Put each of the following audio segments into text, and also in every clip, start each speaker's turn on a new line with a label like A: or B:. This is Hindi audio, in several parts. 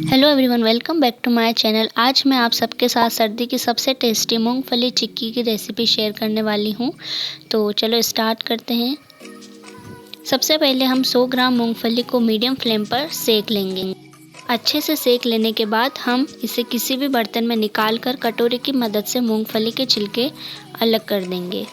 A: Hello everyone, welcome back to my channel. आज मैं आप सबके साथ सर्दी की सबसे टेस्टी मूंगफली चिक्की की रेसिपी शेयर करने वाली हूं। तो चलो स्टार्ट करते हैं। सबसे पहले हम 100 ग्राम मूंगफली को मीडियम फ्लेम पर सेक लेंगे। अच्छे से सेक लेने के बाद हम इसे किसी भी बर्तन में निकाल कर कटोरी की मदद से मूंगफली के छिलके अलग कर देंगे।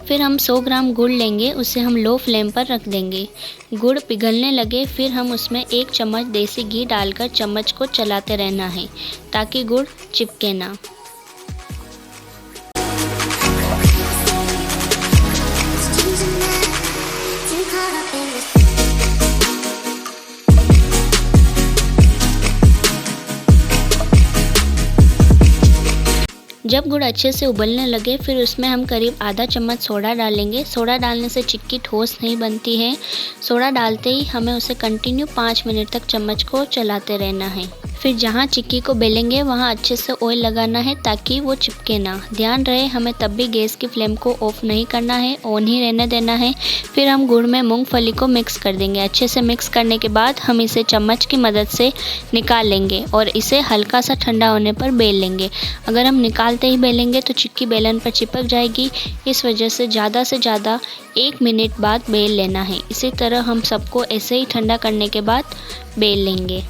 A: फिर हम 100 ग्राम गुड़ लेंगे, उसे हम लो फ्लेम पर रख देंगे। गुड़ पिघलने लगे फिर हम उसमें 1 चम्मच देसी घी डालकर चम्मच को चलाते रहना है ताकि गुड़ चिपके ना। जब गुड़ अच्छे से उबलने लगे फिर उसमें हम करीब आधा चम्मच सोडा डालेंगे। सोडा डालने से चिक्की ठोस नहीं बनती है। सोडा डालते ही हमें उसे कंटिन्यू 5 मिनट तक चम्मच को चलाते रहना है। फिर जहाँ चिक्की को बेलेंगे वहाँ अच्छे से ऑयल लगाना है ताकि वो चिपके ना। ध्यान रहे हमें तब भी गैस की फ्लेम को ऑफ नहीं करना है, ऑन ही रहने देना है। फिर हम गुड़ में मूंगफली को मिक्स कर देंगे। अच्छे से मिक्स करने के बाद हम इसे चम्मच की मदद से निकाल लेंगे और इसे हल्का सा ठंडा होने पर बेल लेंगे। अगर हम निकालते ही बेलेंगे तो चिक्की बेलन पर चिपक जाएगी। इस वजह से ज़्यादा 1 मिनट बाद बेल लेना है। इसी तरह हम सबको ऐसे ही ठंडा करने के बाद बेल लेंगे।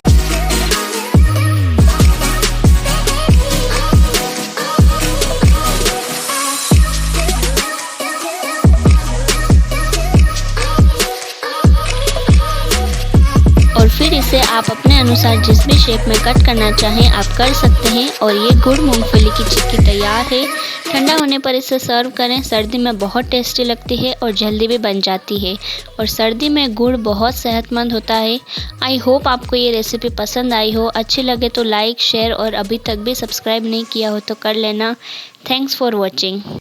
A: और फिर इसे आप अपने अनुसार जिस भी शेप में कट करना चाहें आप कर सकते हैं। और ये गुड़ मूंगफली की चिक्की तैयार है। ठंडा होने पर इसे सर्व करें। सर्दी में बहुत टेस्टी लगती है और जल्दी भी बन जाती है। और सर्दी में गुड़ बहुत सेहतमंद होता है। आई होप आपको ये रेसिपी पसंद आई हो। अच्छी लगे तो लाइक शेयर और अभी तक भी सब्सक्राइब नहीं किया हो तो कर लेना। Thanks for watching.